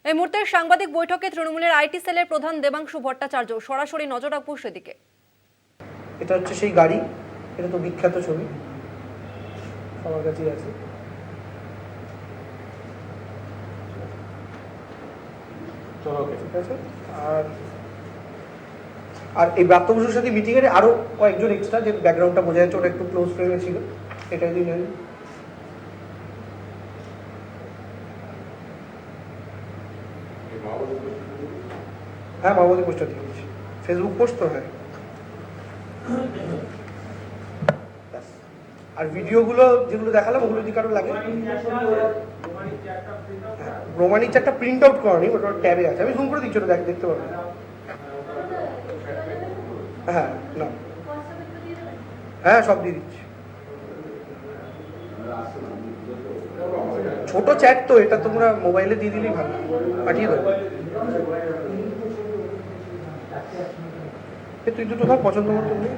এই মুহূর্তে সাংবাদিক বৈঠকে তৃণমূলের আইটি সেলের প্রধান দেবাংশু ভট্টাচার্য সরাসরি নজর রাখবো সেদিকে। এটা হচ্ছে সেই গাড়ি, এটা তো বিখ্যাত ছবি, সবার কাছেই আছে। ঠিক আছে। আর এই ব্রাত্য বসুর সাথে মিটিং এর আরো কয়েকজন এক্সট্রা, যে ব্যাকগ্রাউন্ডটা বোঝা যাচ্ছে ওটা একটু ক্লোজ ফ্রেমে ছিল, এটা যদি নেন। হ্যাঁ, মাওবাদী পোস্টার দিয়ে দিচ্ছি, ফেসবুক পোস্ট তো। হ্যাঁ, আর ভিডিওগুলো যেগুলো দেখালাম ওগুলো যদি কারো লাগে, রোমানিক একটা প্রিন্ট আউট করানি, ওটা ট্যাবে আছে, আমি জুম করে দিচ্ছি, ওটা দেখতে পাবেন। হ্যাঁ, না, হ্যাঁ, সব দিয়ে দিচ্ছি। ছোট চ্যাট তো, এটা তোমরা মোবাইলে দিয়ে দিলেই ভালো, পাঠিয়ে দেবো। তুই দুটো সব পছন্দ মতো তুমি।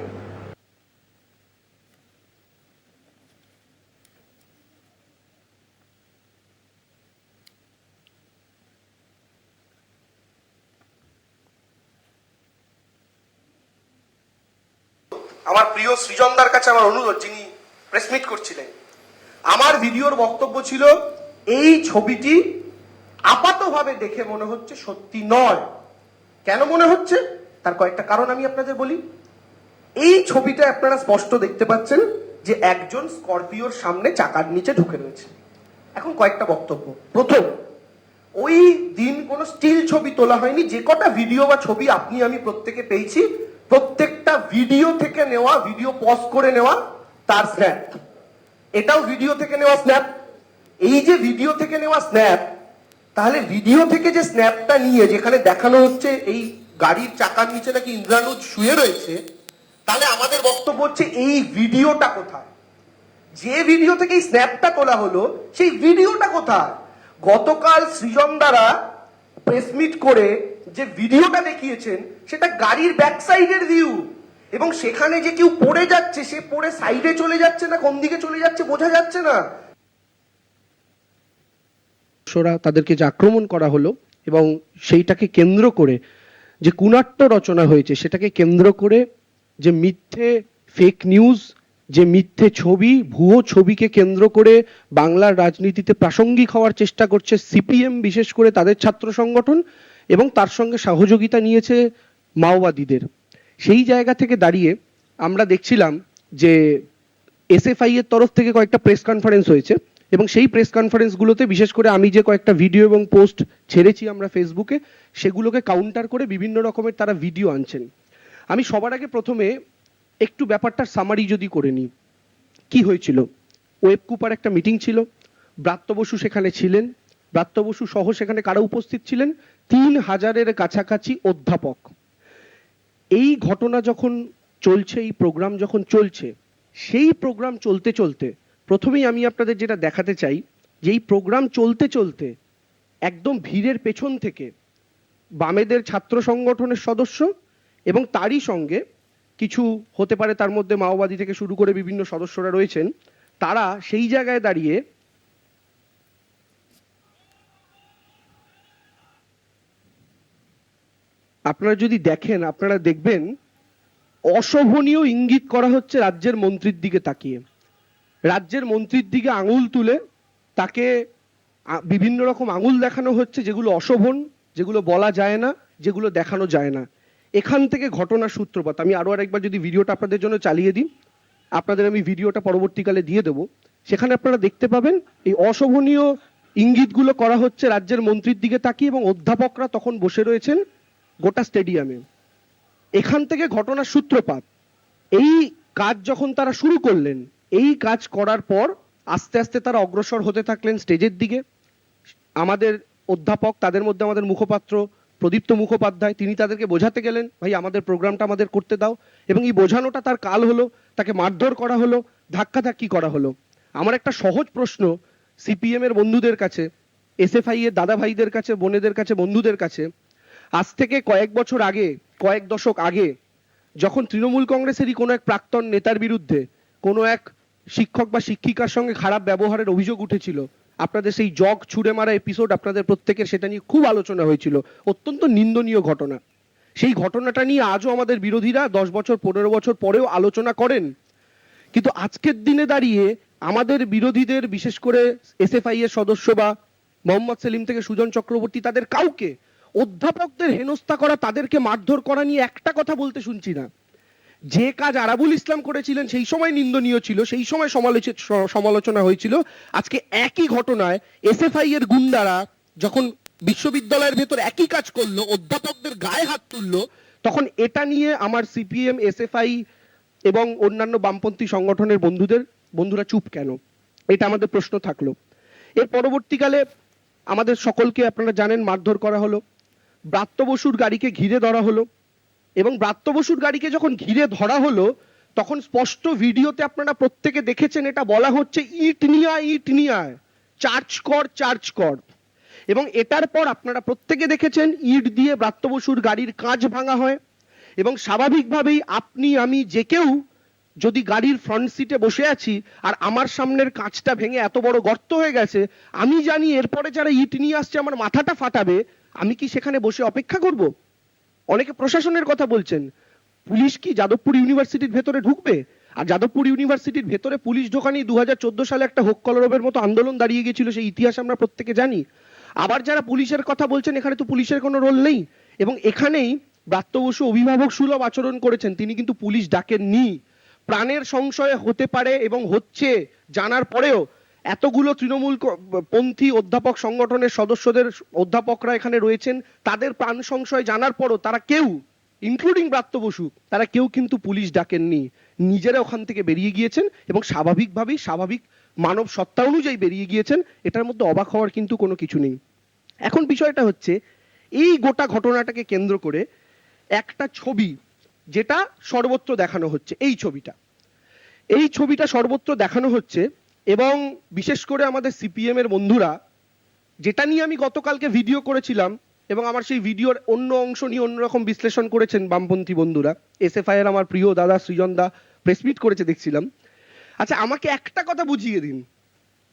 আমার প্রিয় সৃজনদার কাছে আমার অনুরোধ, যিনি প্রেস মিট করছিলেন, আমার ভিডিওর বক্তব্য ছিল এই ছবিটি আপাতভাবে দেখে মনে হচ্ছে সত্যি নয়। কেন মনে হচ্ছে তার কয়েকটা কারণ আমি আপনাদের বলি। এই ছবিটা আপনারা স্পষ্ট দেখতে পাচ্ছেন যে একজন স্করপিওর সামনে চাকার নিচে ঢুকে রয়েছে। এখন কয়েকটা বক্তব্য। প্রথম, ওই দিন কোনো স্টিল ছবি তোলা হয়নি। যে কটা ভিডিও বা ছবি আপনি আমি প্রত্যেকে পেয়েছি, প্রত্যেকটা ভিডিও থেকে নেওয়া, ভিডিও পজ করে নেওয়া তার স্ন্যাপ। এটাও ভিডিও থেকে নেওয়া স্ন্যাপ। এই যে ভিডিও থেকে নেওয়া স্ন্যাপ, তাহলে ভিডিও থেকে যে স্ন্যাপটা নিয়ে যেখানে দেখানো হচ্ছে এই গাড়ির চাকার নিচে নাকি ইন্দ্রানুজ শুয়ে রয়েছে, তাহলে আমাদের বক্তব্য হচ্ছে এই ভিডিওটা কোথায়? যে ভিডিও থেকে এই স্ন্যাপটা তোলা হলো সেই ভিডিওটা কোথায়? গতকাল সৃজন দ্বারা প্রেস মিট করে যে ভিডিওটা দেখিয়েছেন সেটা গাড়ির ব্যাক সাইডের ভিউ, এবং সেখানে যে কেউ পড়ে যাচ্ছে, সে পড়ে সাইডে চলে যাচ্ছে না কোন দিকে চলে যাচ্ছে বোঝা যাচ্ছে না। তাদেরকে যে আক্রমণ করা হলো এবং সেইটাকে কেন্দ্র করে যে কুনাট্য রচনা হয়েছে, সেটাকে কেন্দ্র করে যে মিথ্যে ফেক নিউজ, যে মিথ্যে ছবি, ভুয়ো ছবিকে কেন্দ্র করে বাংলার রাজনীতিতে প্রাসঙ্গিক হওয়ার চেষ্টা করছে সিপিএম, বিশেষ করে তাদের ছাত্র সংগঠন, এবং তার সঙ্গে সহযোগিতা নিয়েছে মাওবাদীদের। সেই জায়গা থেকে দাঁড়িয়ে আমরা দেখছিলাম যে এসএফআই এর তরফ থেকে কয়েকটা প্রেস কনফারেন্স হয়েছে, এবং সেই প্রেস কনফারেন্সগুলোতে বিশেষ করে আমি যে কয়েকটা ভিডিও এবং পোস্ট ছেড়েছি আমরা ফেসবুকে, সেগুলোকে কাউন্টার করে বিভিন্ন রকমের তারা ভিডিও আনছেন। আমি সবার আগে প্রথমে একটু ব্যাপারটার সামারি যদি করে নিই। কি হয়েছিল? ওয়েবকুপার একটা মিটিং ছিল, ব্রাত্য বসু সেখানে ছিলেন। ব্রাত্য বসু সহ সেখানে কারা উপস্থিত ছিলেন? 3000-এর কাছাকাছি অধ্যাপক। এই ঘটনা যখন চলছে, এই প্রোগ্রাম যখন চলছে, সেই প্রোগ্রাম চলতে চলতে প্রথমেই আমি আপনাদের যেটা দেখাতে চাই যে এই প্রোগ্রাম চলতে চলতে একদম ভিড়ের পেছন থেকে বামেদের ছাত্র সংগঠনের সদস্য এবং তারই সঙ্গে কিছু হতে পারে তার মধ্যে মাওবাদী থেকে শুরু করে বিভিন্ন সদস্যরা রয়েছেন, তারা সেই জায়গায় দাঁড়িয়ে আপনারা যদি দেখেন, আপনারা দেখবেন অশোভনীয় ইঙ্গিত করা হচ্ছে রাজ্যের মন্ত্রীর দিকে তাকিয়ে। রাজ্যের মন্ত্রীর দিকে আঙুল তুলে তাকে বিভিন্ন রকম আঙুল দেখানো হচ্ছে, যেগুলো অশোভন, যেগুলো বলা যায় না, যেগুলো দেখানো যায় না। এখান থেকে ঘটনার সূত্রপাত। আমি আরো আরেকবার যদি ভিডিওটা আপনাদের জন্য চালিয়ে দিই, আপনাদের আমি ভিডিওটা পরবর্তীকালে দিয়ে দেবো, সেখানে আপনারা দেখতে পাবেন এই অশোভনীয় ইঙ্গিতগুলো করা হচ্ছে রাজ্যের মন্ত্রীর দিকে তাকিয়ে, এবং অধ্যাপকরা তখন বসে রয়েছেন গোটা স্টেডিয়ামে। এখান থেকে ঘটনার সূত্রপাত। এই কাজ যখন তারা শুরু করলেন, এই কাজ করার পর আস্তে আস্তে তারা অগ্রসর হতে থাকলেন স্টেজের দিকে। আমাদের অধ্যাপক, তাদের মধ্যে আমাদের মুখপাত্র প্রদীপ্ত মুখোপাধ্যায়, তিনি তাদেরকে বোঝাতে গেলেন, ভাই আমাদের প্রোগ্রামটা আমাদের করতে দাও, এবং এই বোঝানোটা তার কাল হলো, তাকে মারধর করা হলো, ধাক্কাধাক্কি করা হলো। আমার একটা সহজ প্রশ্ন সিপিএম এর বন্ধুদের কাছে, এসএফআই এর দাদা ভাইদের কাছে, বোনেদের কাছে, বন্ধুদের কাছে, আজ থেকে কয়েক বছর আগে, কয়েক দশক আগে, যখন তৃণমূল কংগ্রেসেরই কোনো এক প্রাক্তন নেতার বিরুদ্ধে কোনো এক শিক্ষক বা শিক্ষিকার সঙ্গে খারাপ ব্যবহারের অভিযোগ উঠেছিল, আপনাদের সেই জগ ছুঁড়ে মারা এপিসোড, আপনাদের প্রত্যেকের সেটা নিয়ে খুব আলোচনা হয়েছিল, অত্যন্ত নিন্দনীয় ঘটনা। সেই ঘটনাটা নিয়ে আজও আমাদের বিরোধীরা 10 বছর 15 বছর পরেও আলোচনা করেন। কিন্তু আজকের দিনে দাঁড়িয়ে আমাদের বিরোধীদের, বিশেষ করে এসএফআই এর সদস্য বা মোহাম্মদ সেলিম থেকে সুজন চক্রবর্তী, তাদের কাউকে অধ্যাপকদের হেনস্থা করা, তাদেরকে মারধর করা নিয়ে একটা কথা বলতে শুনছি না। যে কাজ আরাবুল ইসলাম করেছিলেন সেই সময় নিন্দনীয় ছিল, সেই সময় সমালোচনা হয়েছিল। আজকে একই ঘটনায় এসএফআই এর গুন্ডারা যখন বিশ্ববিদ্যালয়ের ভেতর একই কাজ করলো, অধ্যাপকদের গায়ে হাত তুললো, তখন এটা নিয়ে আমার সিপিএম, এসএফআই এবং অন্যান্য বামপন্থী সংগঠনের বন্ধুরা চুপ কেন? এটা আমাদের প্রশ্ন থাকলো। এর পরবর্তীকালে আমাদের সকলকে, আপনারা জানেন, মারধর করা হলো, ব্রাত্য বসুর গাড়িকে ঘিরে ধরা হলো, এবং ব্রাত্য বসুর গাড়িকে যখন ঘিরে ধরা হলো তখন স্পষ্ট ভিডিওতে আপনারা প্রত্যেকে দেখেছেন, এটা বলা হচ্ছে ইট নিয়ে আয়, চার্জ কর। এবং এটার পর আপনারা প্রত্যেকে দেখেছেন ইট দিয়ে ব্রাত্য বসুর গাড়ির কাঁচ ভাঙা হয়। এবং স্বাভাবিকভাবেই আপনি, আমি, যে কেউ যদি গাড়ির ফ্রন্ট সিটে বসে আছি আর আমার সামনের কাঁচটা ভেঙে এত বড় গর্ত হয়ে গেছে, আমি জানি এরপরে যারা ইট নিয়ে আসছে আমার মাথাটা ফাটাবে, আমি কি সেখানে বসে অপেক্ষা করব? অনেকে প্রশাসনের কথা বলছেন, পুলিশ কি যাদবপুর ইউনিভার্সিটির ভেতরে ঢুকবে? আর যাদবপুর ইউনিভার্সিটির ভেতরে পুলিশ ঢোকানি 2014 সালে একটা হোক কলরবের মতো আন্দোলন দাঁড়িয়ে গিয়েছিল, সেই ইতিহাস আমরা প্রত্যেকে জানি। আবার যারা পুলিশের কথা বলছেন, এখানে তো পুলিশের কোনো রোল নেই। এবং এখানেই ব্রাত্য বসু অভিভাবক সুলভ আচরণ করেছেন, তিনি কিন্তু পুলিশ ডাকেননি। প্রাণের সংশয় হতে পারে এবং হচ্ছে জানার পরেও এতগুলো তৃণমূল পন্থী অধ্যাপক সংগঠনের সদস্যদের, অধ্যাপকরা এখানে রয়েছেন, তাদের প্রাণ সংশয় জানার পরও তারা কেউ, ইনক্লুডিং ব্রাত্য বসু, তারা কেউ কিন্তু পুলিশ ডাকেননি। নিজেরা ওখান থেকে বেরিয়ে গিয়েছেন এবং স্বাভাবিকভাবেই, স্বাভাবিক মানব সত্তা অনুযায়ী বেরিয়ে গিয়েছেন। এটার মধ্যে অবাক হওয়ার কিন্তু কোনো কিছু নেই। এখন বিষয়টা হচ্ছে, এই গোটা ঘটনাটাকে কেন্দ্র করে একটা ছবি যেটা সর্বত্র দেখানো হচ্ছে, এই ছবিটা সর্বত্র দেখানো হচ্ছে। এবং বিশেষ করে আমাদের সিপিএম এর বন্ধুরা, যেটা নিয়ে আমি গতকালকে ভিডিও করেছিলাম এবং আমার সেই ভিডিওর অন্য অংশ নিয়ে অন্যরকম বিশ্লেষণ করেছেন বামপন্থী বন্ধুরা, এসএফআই এর আমার প্রিয় দাদা সৃজন দা প্রেস মিট করেছে দেখছিলাম। আচ্ছা, আমাকে একটা কথা বুঝিয়ে দিন,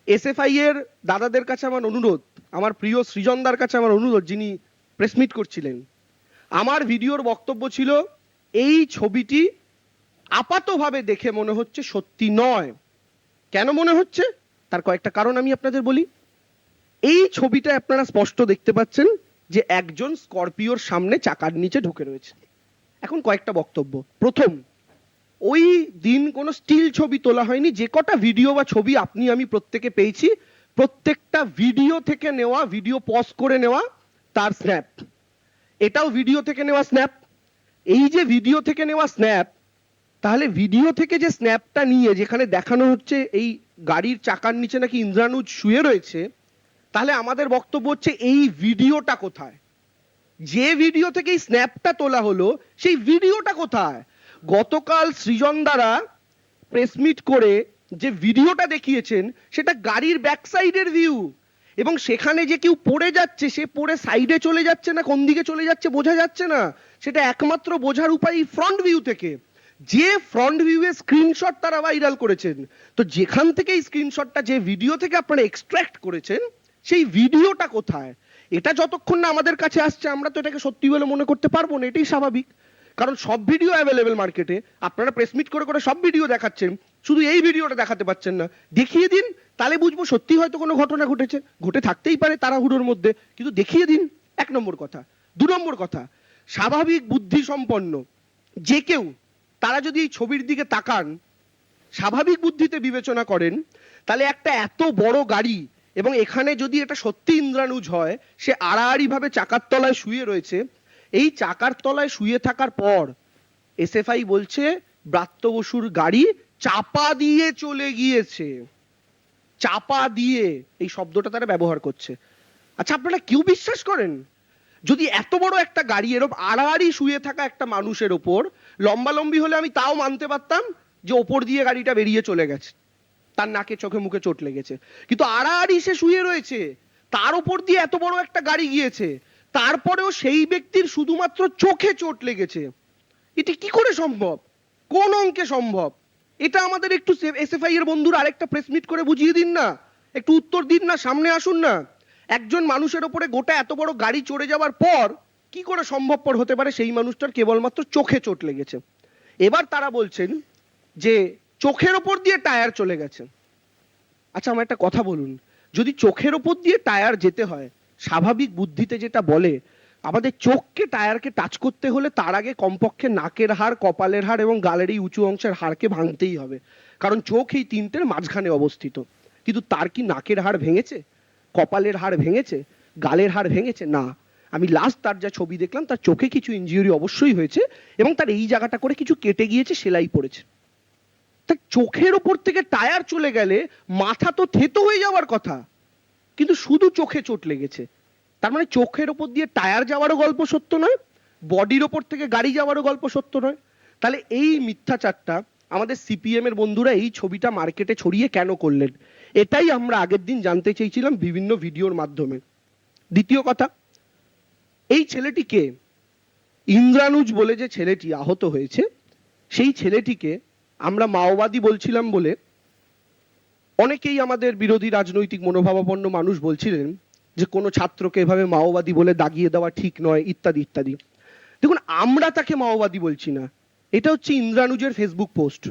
এসএফআই এর দাদাদের কাছে আমার অনুরোধ, আমার প্রিয় সৃজনদার কাছে আমার অনুরোধ, যিনি প্রেস মিট করছিলেন, আমার ভিডিওর বক্তব্য ছিল এই ছবিটি আপাতভাবে দেখে মনে হচ্ছে সত্যি নয়। কেন মনে হচ্ছে তার কয়েকটা কারণ আমি আপনাদের বলি। এই ছবিটা আপনারা স্পষ্ট দেখতে পাচ্ছেন যে একজন স্করপিওর সামনে চাকার নিচে ঢুকে রয়েছে। এখন কয়েকটা বক্তব্য। প্রথম, ওই দিন কোনো স্টিল ছবি তোলা হয়নি। যে কটা ভিডিও বা ছবি আপনি আমি প্রত্যেকে পেয়েছি, প্রত্যেকটা ভিডিও থেকে নেওয়া, ভিডিও পজ করে নেওয়া তার স্ন্যাপ। এটাও ভিডিও থেকে নেওয়া স্ন্যাপ। এই যে ভিডিও থেকে নেওয়া স্ন্যাপ, তাহলে ভিডিও থেকে যে স্ন্যাপটা নিয়ে যেখানে দেখানো হচ্ছে এই গাড়ির চাকার নিচে নাকি ইন্দ্রানুজ শুয়ে রয়েছে, তাহলে আমাদের বক্তব্য হচ্ছে এই ভিডিওটা কোথায়? যে ভিডিও থেকে এই স্ন্যাপটা তোলা হলো সেই ভিডিওটা কোথায়? গতকাল সৃজন দ্বারা প্রেস মিট করে যে ভিডিওটা দেখিয়েছেন সেটা গাড়ির ব্যাক সাইডের ভিউ, এবং সেখানে যে কেউ পড়ে যাচ্ছে, সে পড়ে সাইডে চলে যাচ্ছে না কোন দিকে চলে যাচ্ছে বোঝা যাচ্ছে না। সেটা একমাত্র বোঝার উপায় ফ্রন্ট ভিউ থেকে। যে ফ্রন্ট ভিউয়ে স্ক্রিনশট তারা ভাইরাল করেছেন, তো যেখান থেকে এই স্ক্রিনশটটা, যে ভিডিও থেকে আপনারা এক্সট্রাক্ট করেছেন, সেই ভিডিওটা কোথায়? এটা যতক্ষণ না আমাদের কাছে আসছে আমরা তো এটাকে সত্যি বলে মনে করতে পারবো না, এটাই স্বাভাবিক। কারণ সব ভিডিও অ্যাভেলেবেল মার্কেটে, আপনারা প্রেস মিট করে করে সব ভিডিও দেখাচ্ছেন, শুধু এই ভিডিওটা দেখাতে পাচ্ছেন না। দেখিয়ে দিন, তাহলে বুঝবো সত্যি হয়তো কোনো ঘটনা ঘটেছে, ঘটে থাকতেই পারে তাড়াহুড়োর মধ্যে, কিন্তু দেখিয়ে দিন। 1 নম্বর কথা। 2 নম্বর কথা, স্বাভাবিক বুদ্ধি সম্পন্ন যে কেউ তারা যদি এই ছবির দিকে তাকান, স্বাভাবিক বুদ্ধিতে বিবেচনা করেন, তাহলে একটা এত বড় গাড়ি, এবং এখানে যদি এটা সত্যি ইন্দ্রানুজ হয়, সে আড়াআড়ি ভাবে চাকার তলায় শুয়ে রয়েছে। এই চাকার তলায় শুয়ে থাকার পর এসএফআই বলছে ব্রাত্য বসুর গাড়ি চাপা দিয়ে চলে গিয়েছে। চাপা দিয়ে এই শব্দটা তারা ব্যবহার করছে। আচ্ছা, আপনারা কেউ বিশ্বাস করেন? যদি এত বড় একটা গাড়ি এরকম আড়াআড়ি শুয়ে থাকা একটা মানুষের ওপর, লম্বালম্বি হলে আমি তাও মানতে পারতাম যে ওপর দিয়ে গাড়িটা বেরিয়ে চলে গেছে, তার নাকে চোখে মুখে চোট লেগেছে, কিন্তু আড়াআড়ি সে শুয়ে রয়েছে, তার ওপর দিয়ে এত বড় একটা গাড়ি গিয়েছে, তারপরেও সেই ব্যক্তির শুধুমাত্র চোখে চোট লেগেছে। এটা কি করে সম্ভব? কোন অঙ্কে সম্ভব? এটা আমাদের একটু এসএফআই এর বন্ধুরা আরেকটা প্রেস মিট করে বুঝিয়ে দিন না। একটু উত্তর দিন না, সামনে আসুন না। একজন মানুষের ওপরে গোটা এত বড় গাড়ি চড়ে যাওয়ার পর কি করে সম্ভবপর হতে পারে সেই মানুষটার কেবলমাত্র চোখে চোট লেগেছে? এবার তারা বলছেন যে চোখের ওপর দিয়ে টায়ার চলে গেছে। আচ্ছা, আমার একটা কথা বলুন, যদি চোখের ওপর দিয়ে টায়ার যেতে হয়, স্বাভাবিক বুদ্ধিতে যেটা বলে, আমাদের চোখকে টায়ারকে টাচ করতে হলে তার আগে কমপক্ষে নাকের হাড়, কপালের হাড় এবং গালের এই উঁচু অংশের হাড়কে ভাঙতেই হবে, কারণ চোখ এই তিনটের মাঝখানে অবস্থিত। কিন্তু তার কি নাকের হাড় ভেঙেছে, কপালের হাড় ভেঙেছে, গালের হাড় ভেঙেছে? না। আমি লাস্ট তার যা ছবি দেখলাম, তার চোখে কিছু ইনজিউরি অবশ্যই হয়েছে এবং তার এই জায়গাটা করে কিছু কেটে গিয়েছে, সেলাই পড়েছে। তা চোখের ওপর থেকে টায়ার চলে গেলে মাথা তো থেতো হয়ে যাওয়ার কথা, কিন্তু শুধু চোখে চোট লেগেছে। তার মানে চোখের ওপর দিয়ে টায়ার যাওয়ারও গল্প সত্য নয়, বডির ওপর থেকে গাড়ি যাওয়ারও গল্প সত্য নয়। তাহলে এই মিথ্যাচারটা আমাদের সিপিএম এর বন্ধুরা এই ছবিটা মার্কেটে ছড়িয়ে কেন করলেন, এটাই আমরা আগের দিন জানতে চেয়েছিলাম বিভিন্ন ভিডিওর মাধ্যমে। দ্বিতীয় কথা, এই ছেলেটি কে? ইন্দ্রানুজ বলে যে ছেলেটি আহত হয়েছে, সেই ছেলেটিকে আমরা মাওবাদী বলছিলাম বলে অনেকেই আমাদের বিরোধী রাজনৈতিক মনোভাবাপন্ন মানুষ বলছিলেন যে কোনো ছাত্রকে এভাবে মাওবাদী বলে দাগিয়ে দেওয়া ঠিক নয়, ইত্যাদি ইত্যাদি। দেখুন, আমরা তাকে মাওবাদী বলছি না, এটা হচ্ছে ইন্দ্রানুজের ফেসবুক পোস্ট।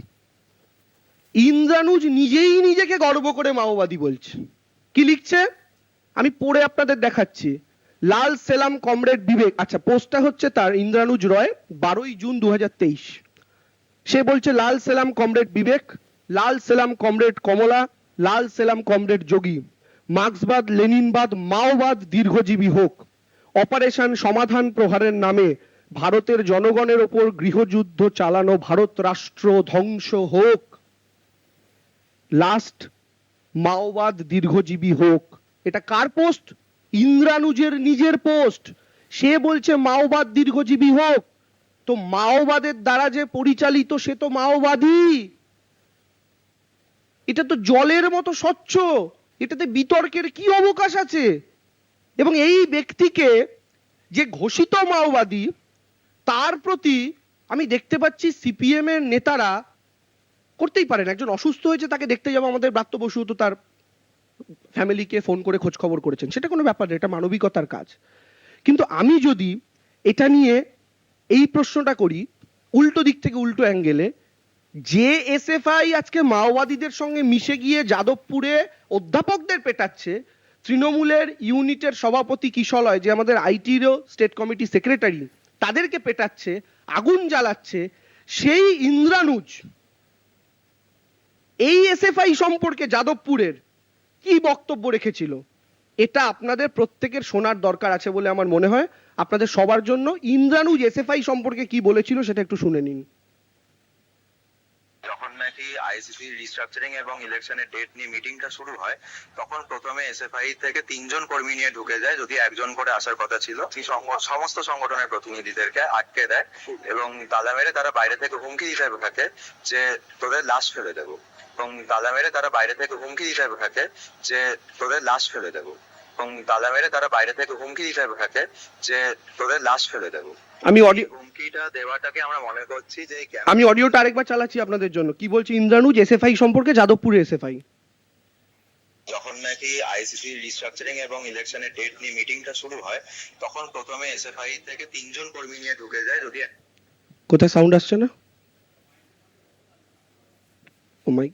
ইন্দ্রানুজ নিজেই নিজেকে গর্ব করে মাওবাদী বলছে। কি লিখছে আমি পড়ে আপনাদের দেখাচ্ছি। লাল সেলাম কমরেড বিবেক, আচ্ছা পোস্টটা হচ্ছে তার, ইন্দ্রানুজ রয়, 12ই জুন 2023। সে বলছে লাল সেলাম কমরেড বিবেক, লাল সেলাম কমরেড কমলা, লাল সেলাম কমরেড যোগী, মার্ক্সবাদ লেনিনবাদ মাওবাদ দীর্ঘজীবী হোক, অপারেশন সমাধান প্রহারের নামে ভারতের জনগণের ওপর গৃহযুদ্ধ চালানো ভারত রাষ্ট্র ধ্বংস হোক, লাস্ট মাওবাদ দীর্ঘজীবী হোক। এটা কার পোস্ট? ইন্দ্রানুজের নিজের পোস্ট। সে বলছে মাওবাদ দীর্ঘজীবী হোক। তো মাওবাদের দ্বারা যে পরিচালিত সে তো মাওবাদী, এটা তো জলের মতো স্বচ্ছ, এটাতে বিতর্কের কি অবকাশ আছে? এবং এই ব্যক্তিকে যে ঘোষিত মাওবাদী, তার প্রতি আমি দেখতে পাচ্ছি সিপিএম এর নেতারা, করতেই পারেন, একজন অসুস্থ হয়েছে তাকে দেখতে যাবো, আমাদের ব্রাত্য বসু তো তার ফ্যামিলিকে ফোন করে খোঁজ খবর করেছেন, সেটা কোনো ব্যাপার না, এটা মানবিকতার কাজ। কিন্তু আমি যদি এটা নিয়ে এই প্রশ্নটা করি উল্টো দিক থেকে, উল্টো অ্যাঙ্গেলে, যে এসএফআই আজকে মাওবাদীদের সঙ্গে মিশে গিয়ে যাদবপুরে অধ্যাপকদের পেটাচ্ছে, তৃণমূলের ইউনিটের সভাপতি কিশলয়, যে আমাদের আইটিরও স্টেট কমিটি সেক্রেটারি, তাদেরকে পেটাচ্ছে, আগুন জ্বালাচ্ছে, সেই ইন্দ্রানুজ এই এসএফআই সম্পর্কে যাদবপুরের কি বক্তব্য রেখেছিল, এটা আপনাদের প্রত্যেকের শোনার দরকার আছে বলে আমার মনে হয়। আপনাদের সবার জন্য ইন্দ্রানুজ এসএফআই সম্পর্কে কি বলেছিল সেটা একটু শুনে নিন। যখন নাকি আইসিসি রিস্ট্রাকচারিং এবং ইলেকশনের ডেট নিয়ে মিটিংটা শুরু হয়, তখন প্রথমে এসএফআই থেকে 3জন কর্মী নিয়ে ঢুকে যায়, যদি একজন করে আসার কথা ছিল। সমস্ত সংগঠনের প্রতিনিধিদেরকে আটকে দেয় এবং তালা মেরে তারা বাইরে থেকে হুমকি দিতে থাকে যে তোদের লাশ ফেলে দেবো, এবং তালা মেরে তারা বাইরে থেকে হুমকি দিতে থাকে যে তোদের লাশ ফেলে দেবো, এবং তালা মেরে তারা বাইরে থেকে হুমকি দিতে থাকে যে তোদের লাশ ফেলে দেবো। আমি অডিও হুমকিটা দেওয়াটাকে আমরা মনে করছি যে আমি অডিওটা আরেকবার চালাচ্ছি আপনাদের জন্য। কি বলছে ইন্দ্রানুজ এসএফআই সম্পর্কে, যাদবপুরে এসএফআই? যখন নাকি আইসিসি রিস্ট্রাকচারিং এবং ইলেকশনের ডেট নিয়ে মিটিংটা শুরু হয়, তখন প্রথমে এসএফআই থেকে 3জন কর্মী নিয়ে ঢুকে যায়, যদি কোথায় সাউন্ড আসছে না? ও মাই